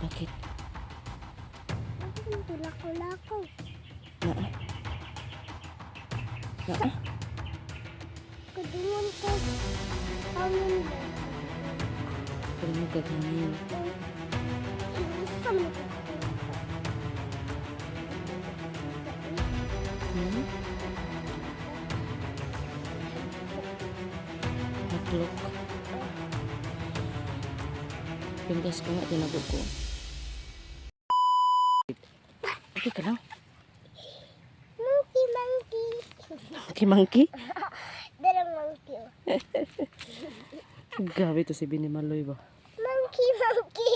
Bakit? Ang tulak-tulakaw. Naa? Naa? Kadungan ko. Hangin ba? Pero magagangin. Gusto mo ko. Hmm? Haklok. Pindas ko nga, tinabog ko. Okay ka lang? Monkey, monkey. Monkey? Darang monkey. Gabi to si Binimaloy ba? Monkey, monkey.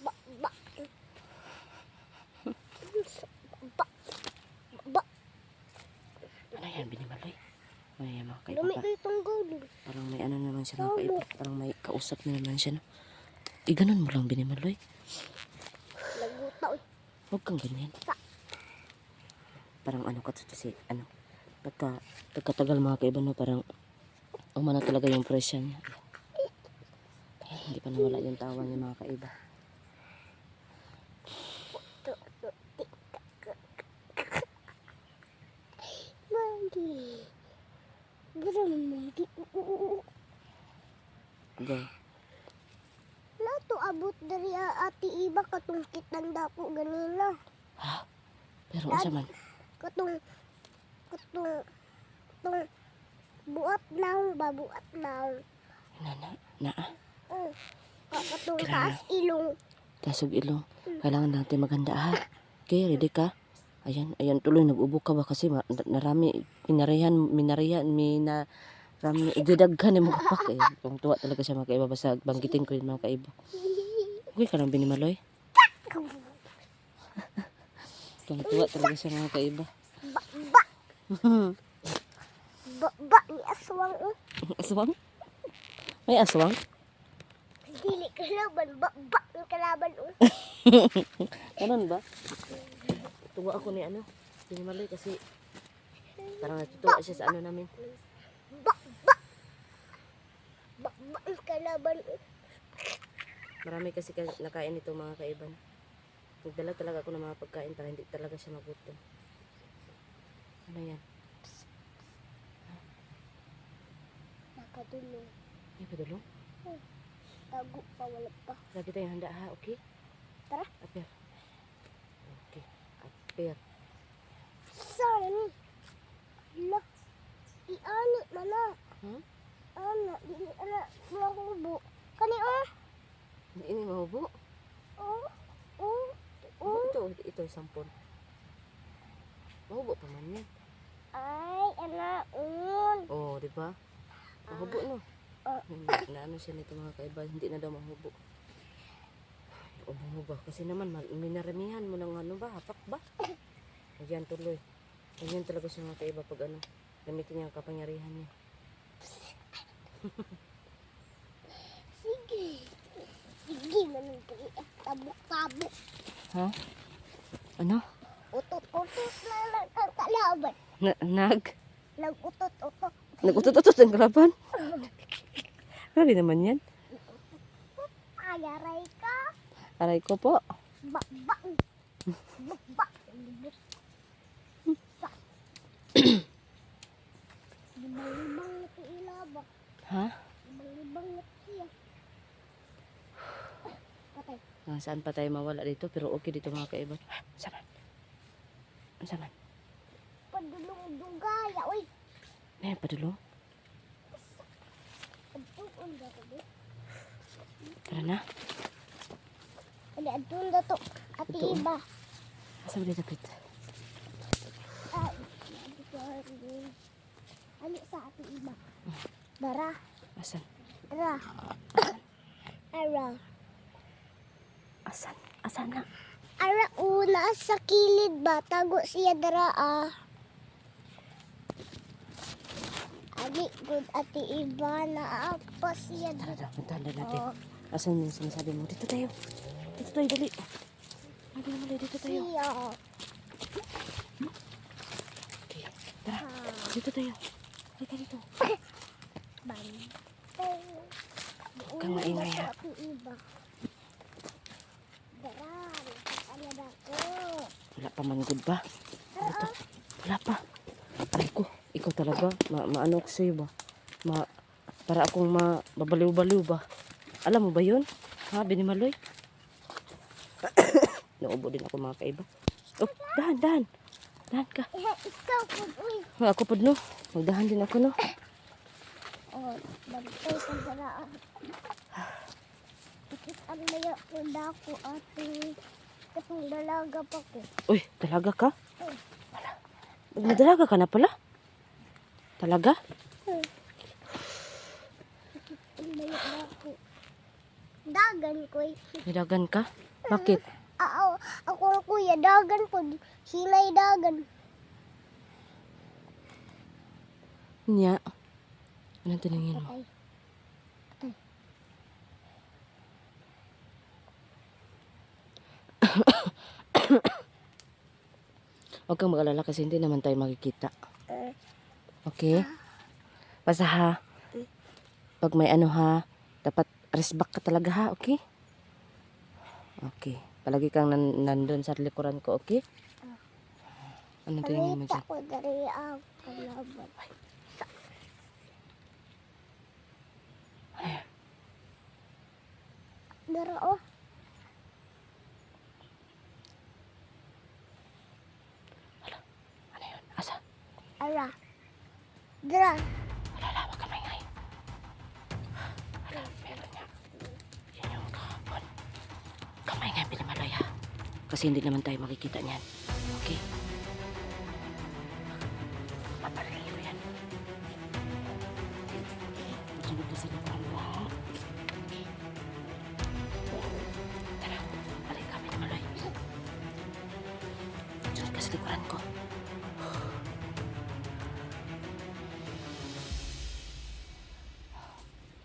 Ba, ba. Ba, ba. Ano yan, Binimaloy? May mga Dumi kaiba ko itong gulong. Parang may ano naman siya mga kaiba. Parang may kausap na naman siya, no? Ganon mo lang, Binimaloy. Laguta, uy. Huwag kang ganyan. Parang ano ka kasi, ano, pagkatagal mga kaiba, no, parang umana talaga yung presya niya. Hindi pa nawala yung tawa niya mga kaiba. Monkey. Darang monkey. Go. Nato abot dari ati iba katungkit ng dapo ganila. Ha? Pero unsa man? Katong buat lang ba buat lang. Naa. Katong Kailangan. taas ilong. Tasog ilong. Kailangan natin maganda ha. Okay, ready ka? Ayan tuloy nag-ubo ka ba kasi narami rami idadaghan ni mga kapak eh. Kung tuwa talaga siya mga kaiba basta banggitin ko yung mga kaiba. Okay ka lang Binimaloy. Kung tuwa talaga siya mga kaiba. Ba ba ba ba ni aswang Aswang? May aswang? dili kalaban ba ba ni kalaban Kanon ba? Tuwa ako ni ano, Binimaloy kasi parang natutuwa siya sa ano namin. ba ba ba ba ni kalaban Marami kasi nakain ito mga kaiban. Nagdala talaga ako ng mga pagkain para hindi talaga siya magutom. Ano yan? nakadulong Ay, padulong? tago pa wala pa Lagi tayong handa ha, okay? Tara. Apir. Okay, apir. sorry ni la iani mana Hmm? ana dili ana wala ko buo kani Hindi ini mahubo. oh Ito sampon. Mahubo pa man yan. ay ana Oh, di ba? Mahubo no. Ah. Na ano siya nito mga kaiba, hindi na daw mahubo. O ba? Kasi naman minaramihan mo ng ano ba, hapak ba? Ayan tuloy. Ayan talaga siya mga kaiba pag ano, gamitin niya ang kapangyarihan niya. sige manong tabok-tabok Ha? Ano? utot-utot na lang ang kalaban nag-utot-utot Nag-utot-utot ang kalaban? Grabe naman yan. ayaray ka Aray ko po. ba libang-libang na ito ilaba Ha? libang-libang na siya patay Saan pa tayo mawala dito? Pero okay dito mga kaiba. Saman. Saman. padulong dugaya uy May padulong. adtuon ba ito Tara na. ali adtuon na to ati Adtuon. iba Asa ba dito? ali sa ati iba dara Asan? ara ara Asan? Asan na? ara una sa kilid ba tago siya dara ali good ati iba na apa siya Tara dara daw. Puntahan na natin. Asan yung sinasabi mo? Dito tayo. Dito tayo, dali. Dali, dito tayo. siya Okay. Tara. Dito tayo. Halika dito. Bantay. Kang maingay, ha? Ati Iba. Daran. Ano na ko? Wala pa manggod ba? Ito. Wala pa. Aray ko. Ikaw talaga. Maano ko sa'yo ba? Para akong mabaliw-baliw ba? Alam mo ba yun? Ha, Binimaloy? Naubo din ako mga kaiba. Oh, dahan, dahan. Dahan ka. Ikaw po, uy. Ako po, no? Magdahan din ako, no? Oh, bantay ka daraan. Ikit ang laya ko dako ate. Kasong dalaga pa ko. Uy, talaga ka? Wala. Nagdalaga ka na pala? Talaga? Ang laya dako. Dagan ko eh. Nilagan ka? Bakit? Ako ang kuya, dagan po. Sila'y dagan. Nya. Anong tiningin mo? Patay. Huwag kang mag-alala kasi hindi naman tayo makikita. Eh, Okay? Basta ha. Pag may ano ha, dapat resback ka talaga ha, okay? Okay. Palagi kang nandun sa likuran ko, okay? Anong tingin mo Nakita dyan? ko dari ang kalaban. Dara oh. Ano yun? Asa? Ala. Dara. Alala, wag ka maingay. Ala, meron niya. Yan yung kahapon. Huwag ka maingay, Binimaloy ha. Kasi hindi naman tayo makikita niyan. Okay? Paparinig ko yan. Sunod ka sa likuran mo ha. Tara, balik ka, Binimaloy. Sunod ka sa likuran ko.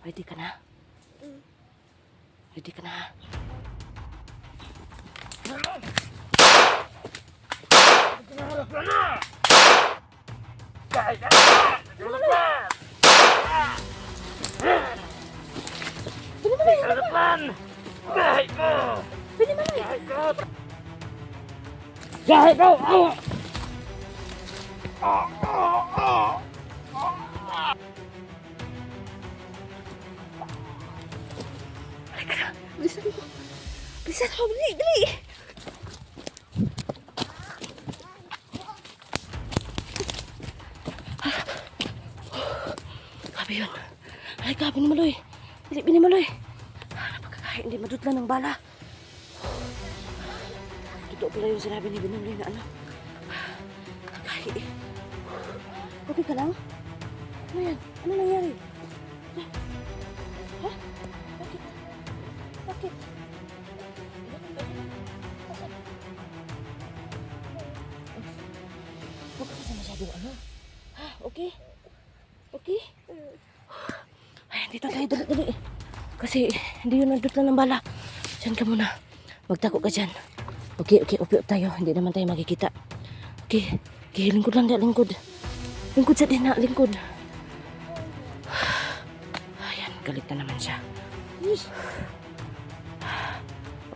Ready ka na? Ready ka na? Bilisan mo. Bilisan mo. Dali, dali. Grabe yun. Ay ka, Binimaloy. Dali, Binimaloy. Napagkakain, hindi madudla ng bala. Totoo pala yung sinabi ni Binimaloy na ano. Nagkahi. Okay ka lang? Ano yan? Ano nangyari? Ha? Bakit? Bakit? Huwag ka kasi masyadong ano. Ha? Okay? Okay? Ay, dito tayo. Dali, dali. Kasi hindi yun nandutla ng bala. Diyan ka muna. Magtako ka dyan. Okay, okay. Upi-up tayo. Hindi naman tayo makikita. Okay. Okay, lingkod lang. Lingkod. Lingkod sa din na. Lingkod. Ayan, galit na naman siya.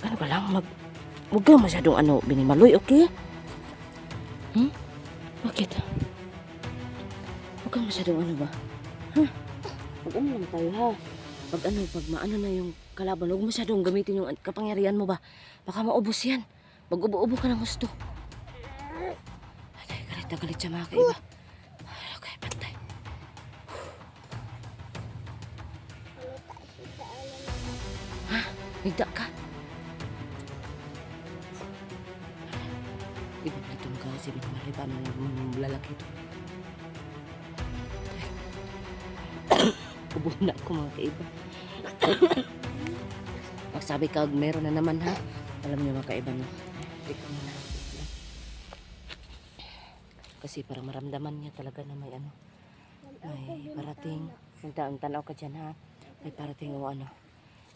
Ano ka lang, huwag kang masyadong Binimaloy, okay? Bakit? Huwag kang masyadong ba? Pag lang tayo ha. Pag maano na yung kalaban, huwag masyadong gamitin yung kapangyarihan mo ba? Baka maubos yan. Mag-ubo-ubo ka ng gusto. Ay, galit na galit siya mga kaiba. Okay, pantay. Ha? Nagda ka? Ibigitong ka si Binimaloy. Paano yung lalaki ito? Ubo na ako mga kaiba. Magsabi ka, meron na naman ha. Alam niyo mga kaiba no. Tika mo na. Kasi parang maramdaman niya talaga na may may parating. Tanaw ka dyan ha. May parating o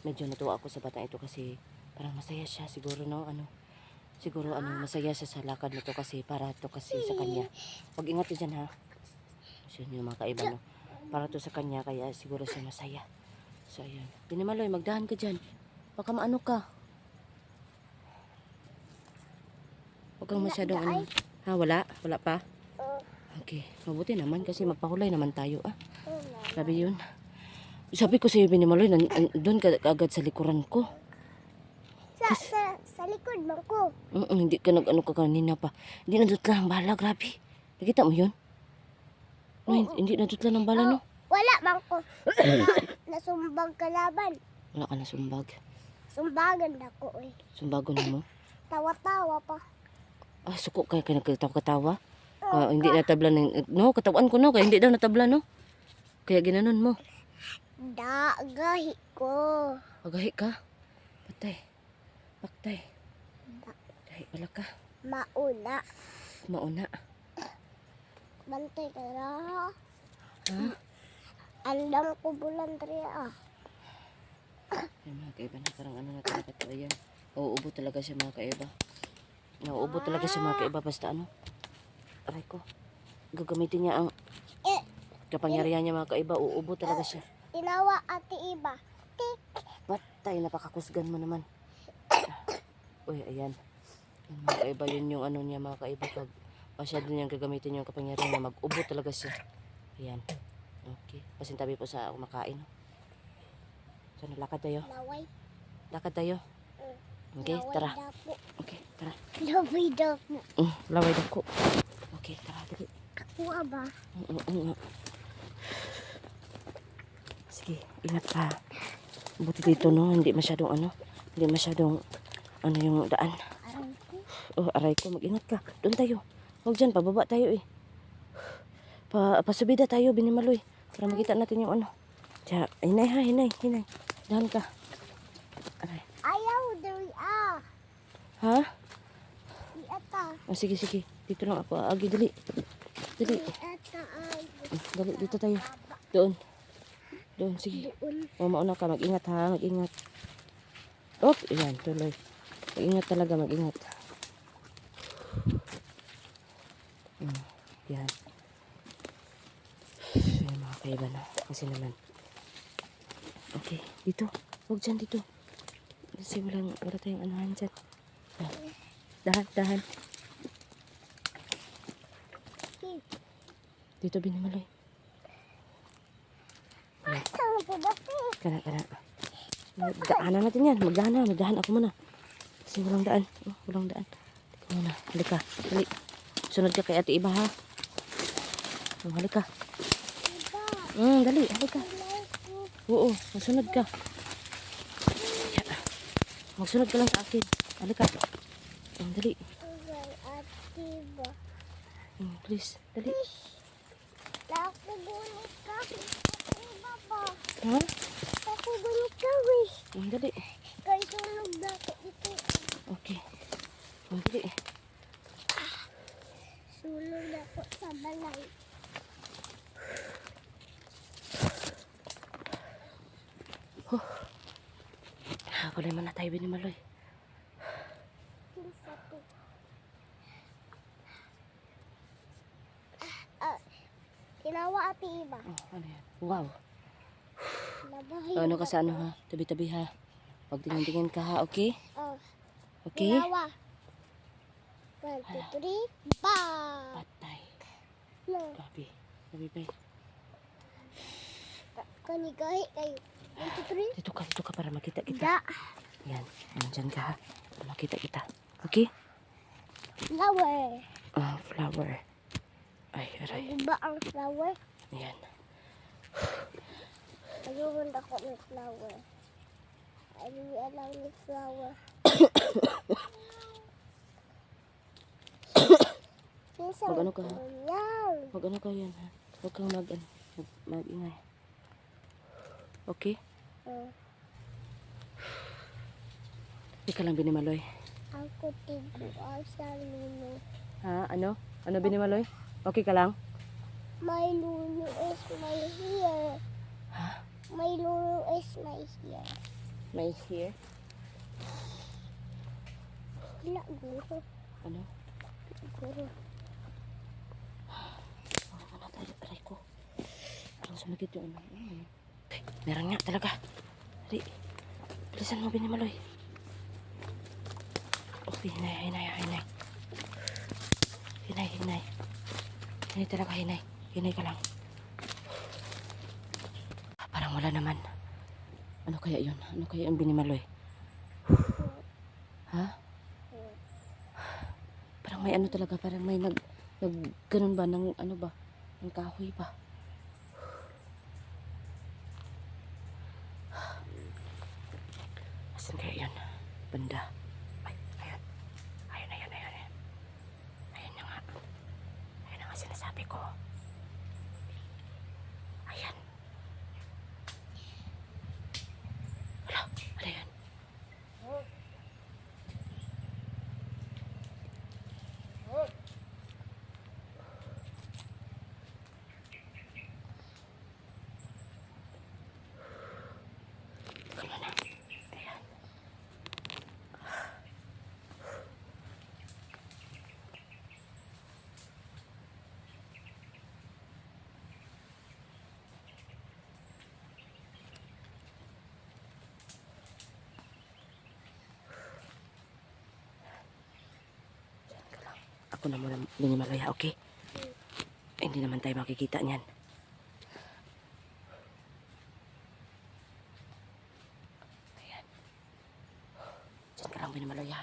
Medyo natuwa ako sa batang ito kasi parang masaya siya siguro no Siguro masaya siya sa lakad nito kasi para to kasi sa kanya. Pag ingat dyan ha. So yun yung mga kaiba no. Para to sa kanya, kaya siguro siya masaya. So, ayun. Binimaloy, magdahan ka dyan. Baka maano ka. Huwag kang masyadong ano. Ha, wala? Wala pa? Okay. Mabuti naman kasi magpahulay naman tayo, ah. Sabi yun. Sabi ko sa'yo, Binimaloy, doon ka agad sa likuran ko. Sa likod man ko. Hindi ka nag-ano ka kanina pa. Hindi nadutla ng bala, grabe. Nakita mo yun? No, hindi nadutla ng bala, no? Wala man ko. Nasumbag kalaban. Wala ka na sumbag. Sumbagan ako eh. Sumbago na mo. Tawa-tawa pa. Ah, suko kaya ka nagkatawa-katawa. Hindi natabla ng... No, katawan ko, no? Kaya hindi daw natabla, no? Kaya ginanon mo. Gahi ko. Pagahi ka. Patay. Paktay. Gahi pala ka. Mauna. Mauna. Bantay ka na. Ha? Andam ko bulan dria. Ay, mga kaiba na parang ano na talaga to. Ayan. Uuubo talaga siya mga kaiba. Nauubo talaga siya mga kaiba. Basta ano. Aray ko. Gagamitin niya ang kapangyarihan niya mga kaiba. Uuubo talaga siya. Tinawa ati iba. Tik. Patay. Napakakusgan mo naman. Uy, ayan. Yung mga kaiba, yun yung ano niya mga kaiba. Pag masyado niyang gagamitin yung kapangyarihan niya, mag-ubo talaga siya. Ayan. Okay. Pasintabi po sa kumakain. So, lakad tayo. Laway. Lakad tayo. Okay, Laway tara. dapo. Okay, tara. Laway dapo. Laway dako. Okay, tara. Dali. Ako ba? Sige, ingat ka. Buti dito, no? Hindi masyadong ano. Hindi masyadong ano yung daan. Aray ko. Oh, aray ko. Mag-ingat ka. Doon tayo. Huwag dyan. Pababa tayo eh. Pasubida tayo, Binimaloy. Para makita natin yung ano. Tiya, hinay ha, hinay. Dahan ka. Aray. Ayaw dari Ha? Di ata. Oh, sige. Dito lang ako. Agi, dali. Dali. Di ata Dali, dito tayo. Doon, sige. doon. O, mauna ka. Mag-ingat ha, mag-ingat. Oh, ayan, tuloy. Mag-ingat talaga, mag-ingat. Yan. Yan, mga kaiba na. Kasi naman. Okay, dito. Huwag dyan, dito. Kasi wala tayong anuhan dyan. Dahan. Dito, Binimaloy. Saan po dati? Kana. Daanan natin yan. Magdahan ako muna. Kasi walang daan. Walang daan. Teka muna. Halika. Dali. Sunod ka kay Ate Iba ha. Halika. Dali. Halika. Oo. Magsunod ka. Magsunod ka lang sa akin. Halika. Dali. Atiba. Please. Dali. Nakugulit ka. Atiba ba? Ha? Nakugulit ka eh. Dali. Kaya tulog na ako ito. Okay. Dali. Sulog na ako sa balay. Kulay man na tayo, Binimaloy. Kinsa to? Tinawa ati iba. Ano yan? Wow. Nabahay. Ano ka sa ano ha? Tabi-tabi ha. Huwag tingin-tingin ka ha, okay? Okay? Tinawa. 1, 2, 3. Ba! Patay. No. Grabe. Grabe ba? Kanigahi kayo. 1, 2, 3. Dito ka para makita kita. Da. Yan. Nandyan ka ha. Para makita kita. Okay? Flower. Flower. Ay, aray. Ano ba ang flower? Yan. Ayun ako ng flower. Ayun alam ng flower. Mag ano ka ha? Yan. Mag ano ka yan ha? Huwag kang mag-ingay. Okay? Ika lang, Binimaloy. Ako tiguan sa luno. Ha? Ano? Ano, Binimaloy? Okay ka lang? My luno is my hair. Ha? My luno is my hair. May hair? Wala, guro. Ano? Guro. Ano tayo? Aray ko. Parang sumakit yung ano. Ay, meron nga talaga. Dali. Bilisan mo, Binimaloy. Okay, hinay. Hinay talaga, hinay. Hinay ka lang. Parang wala naman. Ano kaya yun? Ano kaya yung Binimaloy? Ha? Parang may ano talaga, parang may ganun ba, ng ano ba? Ng kahoy ba? Asan kaya yun? Banda. Ay, ayun. Ayun. Ayun na nga. Ayun na nga sinasabi ko. Ayan. Hala, ano yan? Kalma na. Ayan. Diyan ka lang. Ako na muna Binimaloy, okay? Hindi naman tayo makikita niyan. Ayan. Diyan ka lang, Binimaloy, ha?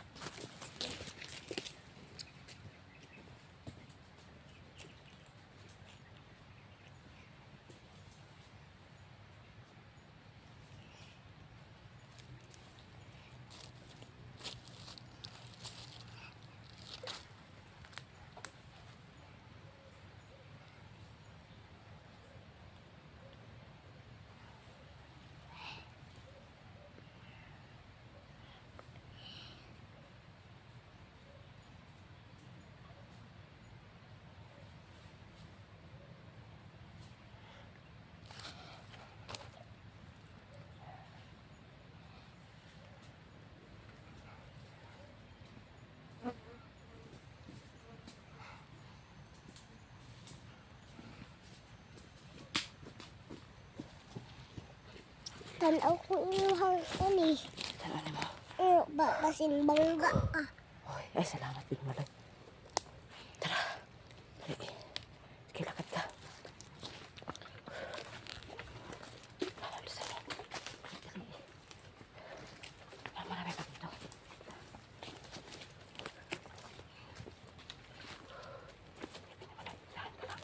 Tanaw ko inuhang ini. Ano mo? Ba, basin bangga ka. Ay, salamat, Binimaloy. Tara. Dali. Sige, lakad ka. Bilisan mo. Dali. Marami pa dito. Binimaloy, lahan ka lang.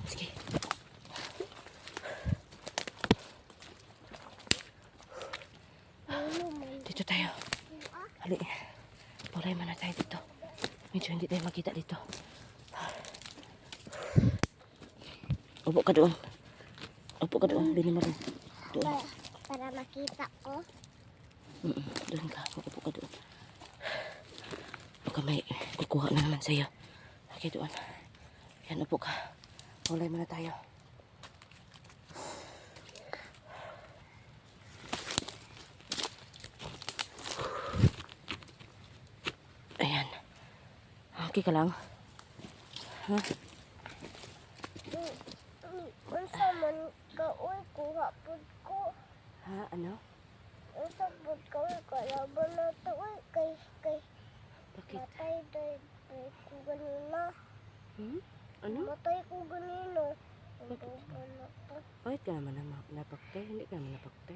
Sige. Dito tayo. Hali. Pulay muna tayo dito. Medyo hindi tayo makita dito. Upo ka doon. Binimaloy. Doon. Para makita ko. Doon ka. Upo ka doon. Baka may kukuha na naman sa'yo. Okay, doon. Yan, upo ka. Pulay muna tayo. Ayan. Okay ka lang? Ha? Unsa man ka uy kuha pud ko. Ha? Ano? Unsa pud ka uy kalaban na to uy kay Bakit? matay ko ganina. Ano? Matay ko ganina. Bakit? Ano to? Bakit ka naman napakte? Hindi ka naman napakte.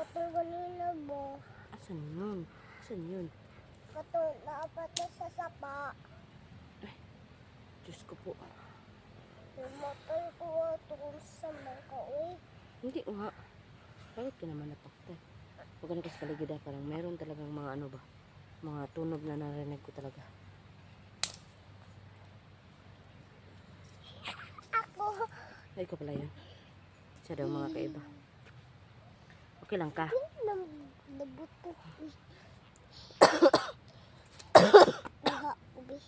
Patay ganina ba? Asan yun? Katong naapat na sa sapa. Diyos ko po. Matay ko ato kung sa man ka uy. Hindi nga. Bakit ka naman napakte? Pag ano kasi paligid parang meron talagang mga ano ba? Mga tunog na narinig ko talaga. Ako. Ay, ikaw pala yun. Siya daw mga kaiba. Okay lang ka? Nabuto. Kuha, ubi.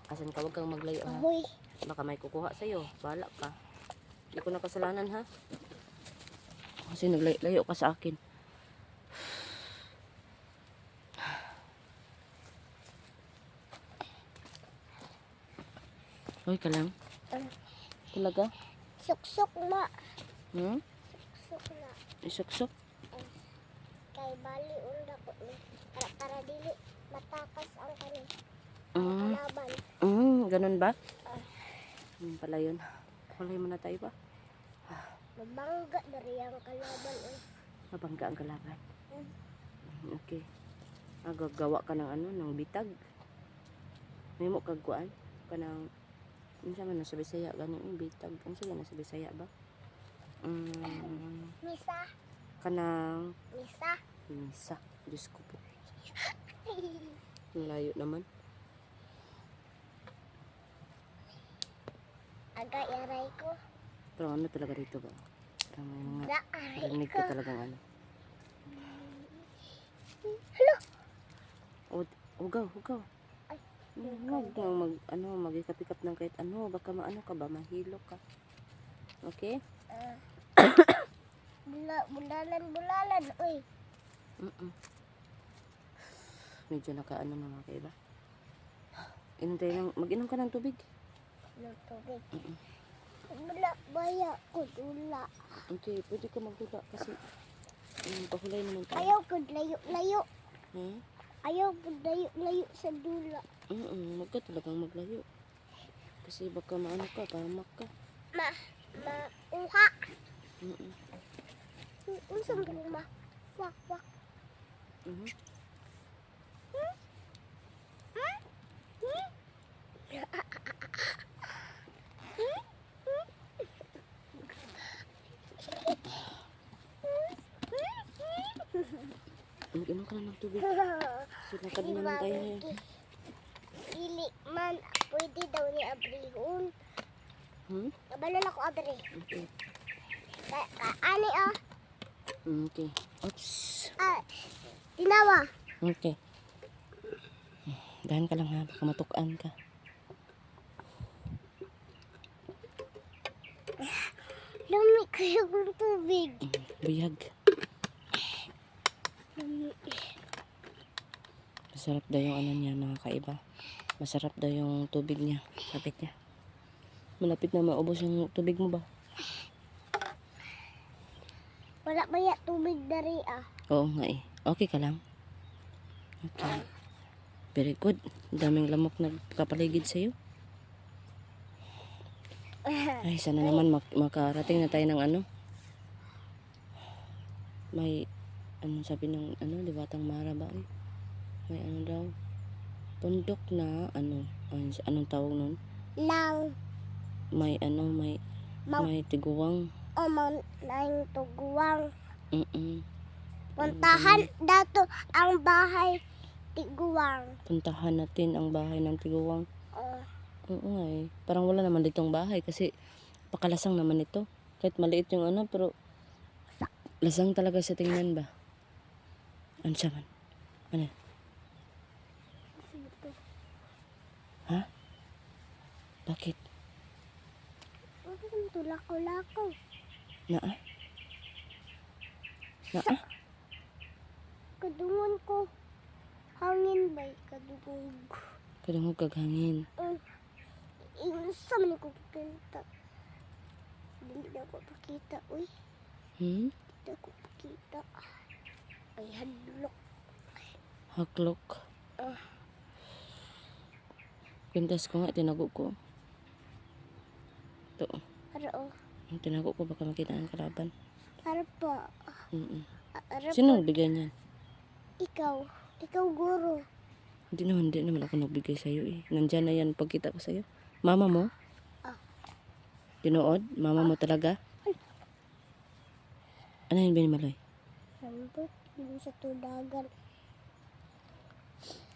Asan ka? Huwag kang maglayo ha. Ahoy. Baka may kukuha sa'yo. Bahala ka. Hindi ko na kasalanan ha. Kasi naglayo ka sa akin. Okay ka lang? Talaga? Suksok ma. Hmm? Suksok na. Isuksok? Kay bali unda ko ni. Para dili matakas ang kani. Mm. Kalaban. Ganun ba? Pala yun. Kulay mo na tayo ba? Mabangga dari ang kalaban. Mabangga ang kalaban. Mm. Okay. Gagawa ka ng ano, ng bitag. May mo kagkuan ka ng minsan man nasa Bisaya ganun yung bitag. Ano siya nasa Bisaya ba? Misa. Kanang Misa. misa. Diyos ko po. Ang layo naman. Aga yaray ko. Pero ano talaga dito ba? Parang may mga Da aray rinig ko. ko talagang ano. Hala. Hugaw, hugaw. Ay, Huwag nang mag-ikap-ikap ng kahit ano. Baka maano ka ba? Mahilo ka. Okay? Bulalan. Uy. Medyo nakaano na mga kaiba. Mag-inom ka ng tubig. Ng tubig. Wala baya ko dula. Okay, pwede ka magdula kasi pahulay naman tayo. Ayaw ko layo-layo. Ha? Ayaw ko layo-layo sa dula. Huwag ka talagang maglayo. Kasi baka maano ka, pahamak ka. Uha. Mm-mm. Unsang bulma. Wak. Mhm. Mag-inom ka na ng tubig. Silakad na naman tayo ngayon. Dili man, pwede daw ni abrihon. Kabalon ako abri. Okay. Ani Okay. Oops. Tinawa. Okay. Dahan ka lang ha, baka matukaan ka. Lami kayo ng tubig. Buyag. Lami. Masarap daw yung ano niya, mga kaiba. Masarap daw yung tubig niya. Lapit niya. Malapit na maubos yung tubig mo ba? Wala ba ya tubig dari Oo nga eh. Okay ka lang? Okay. Very good. Daming lamok nagkapaligid sa'yo. Ay, sana naman makarating na tayo ng ano. May, ano sabi ng, Liwatang Mara ba? Eh? May ano daw. Bundok na, anong tawag nun? Nang May may tiguang. nang tuguwang. Puntahan dato ang bahay tiguwang. Puntahan natin ang bahay ng tiguang. Oo nga eh. Parang wala naman ditong bahay kasi pakalasang naman ito. Kahit maliit yung pero lasang talaga sa tingnan ba? Ano siya man? Ano? Ha? Bakit? Tulako-lako. Naa? Kadungon ko. Hangin ba? Kadugog. Kadungog kaghangin. Insa man ko pakita. Dili na ko pakita. Uy. Dili ko pakita. Ay, hadlok. Haklok. Pintas ko nga, tinago ko. Ito. Ara Tinago ko baka makita ang kalaban. Ara pa. Ara Sino pa. nagbigay niyan? Ikaw. Ikaw guro. Hindi naman ako nagbigay sa'yo eh. Nandyan na yan pagkita ko sa'yo. Mama mo? Tinood? Mama mo talaga? Ano yun, Binimaloy? Sambot. Hindi sa tudagan.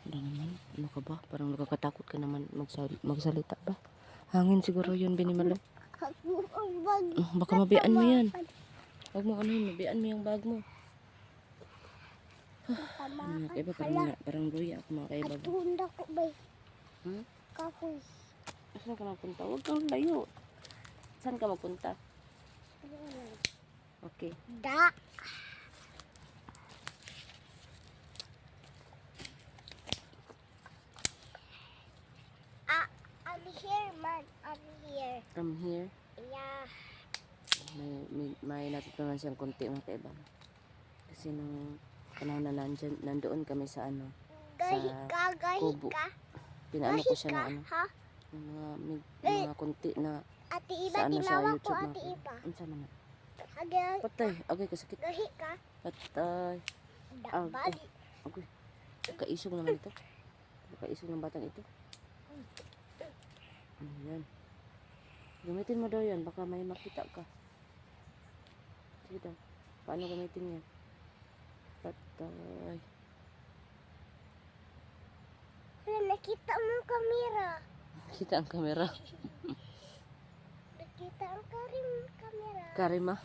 Wala naman. Ano ka ba? Parang nakakatakot ka naman magsalita ba? Hangin siguro yun, Binimaloy. Ako ang bag. Baka mabian mo yan. Huwag mo mabian mo yung bag mo. Mga kaiba, parang luya ako mga kaiba ba? Tunda ko ba? Hmm? Kahoy. Saan ka magpunta? Huwag kang layo. Saan ka magpunta? Okay. Da. I'm here, man. I'm here. From here. may natutunan siyang konti mga kaiba. Kasi nung panahon na nandoon kami sa ano, Gahi ka, gahi kubo. ka. Pinaano ko siya Ka, na ano, ha? yung mga konti na Ate Iba, sa ano sa tinawa ko YouTube Ate mga Iba. unsa man na. Agay, Patay, agay kasakit. gahi ka. Patay. Bali. Agay. Kaisog naman ito. Kaisog ng batang ito. Ayan. Gamitin mo daw yan, baka may makita ka. Sige daw. Paano gamitin yan? Patay. Wala, nakita mo ang kamera. Kita ang kamera. Nakita ang kamera. Karima.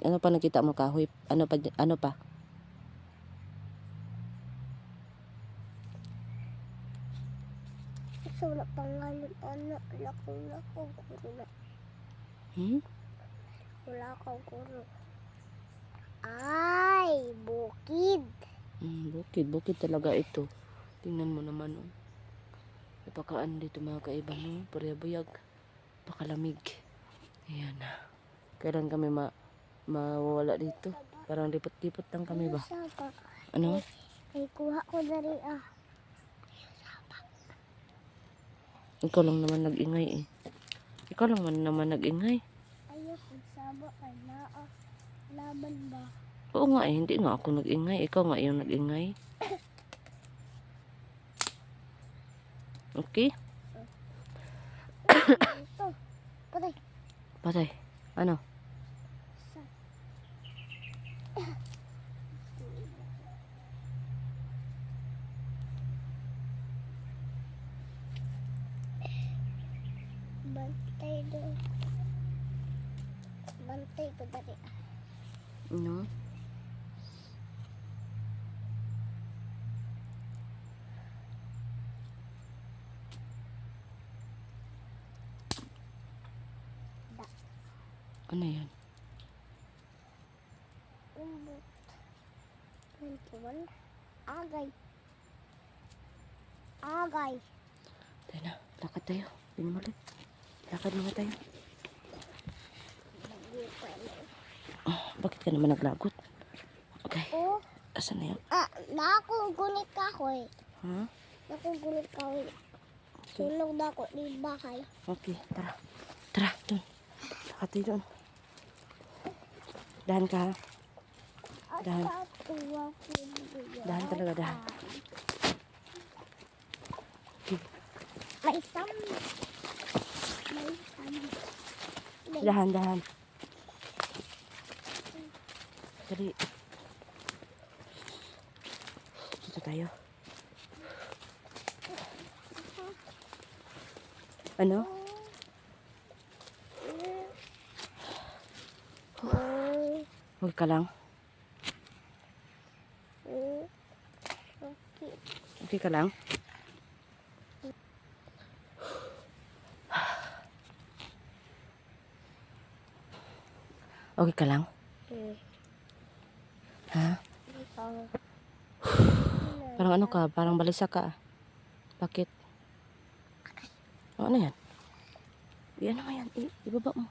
Ano pa nakita mo kahoy? Ano pa? Isa wala pangalan, anak. Wala ko guro na. Wala ko guro. Ay, bukid. Bukid talaga ito. Tingnan mo naman, oh. Napakaan dito mga kaiba, no? Parehab-bayag. Pakalamig. Ayan. Kailan kami mawawala dito? Parang lipot-lipot lang kami ba? Sapa. Ano? Ay, kuha ko dari Ikaw lang naman nag-ingay eh. Ikaw lang naman nag-ingay. Ayaw, pagsaba kay naa. Laban ba? Oo nga eh, hindi nga ako nag-ingay. Ikaw nga yung nag-ingay. Okay? Ito. Patay. Patay. Ano? Bantay doon. Bantay ko dari. Ano? Ano yan? Umbot. 21. Agay. Agay. Tayo na. Lakad tayo. Pinimali. Lakad mga tayo. Bakit ka naman naglagot? Okay. Oh. Asan na yan? Nakugunit kahoy. Ha? Nakugunit kahoy. Sunog na ako di bahay. Okay. Tara. Tara. Doon. Lakad tayo doon. Dahan ka ha. Dahan. Dahan talaga, dahan. Okay. May sam. Dahan. Dali. Dito tayo. Ano? Huwag ka lang. Okay ka lang? Okay ka lang? Ha? Parang ano ka? Parang balisa ka. Bakit? Ano yan? Ano mo yan? Ibaba mo.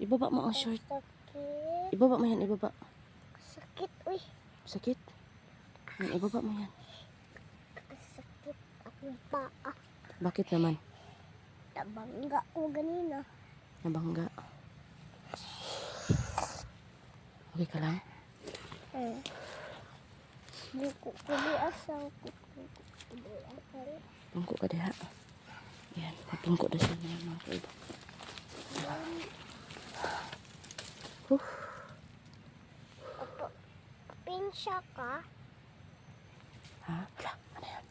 Ibaba mo ang short. Sakit. Ibaba mo yan, ibaba. Sakit, uy. Sakit? Yan, ibaba mo yan. Sakit akong paa. Bakit naman? Nabangga ko ganina. Nabangga. Okay ka lang? Buko ko di asaw ko. Pungko ka diha. Yan, mapungko na siya na mga kaiba. Pinsya ka. Ha? Wala, ano yan?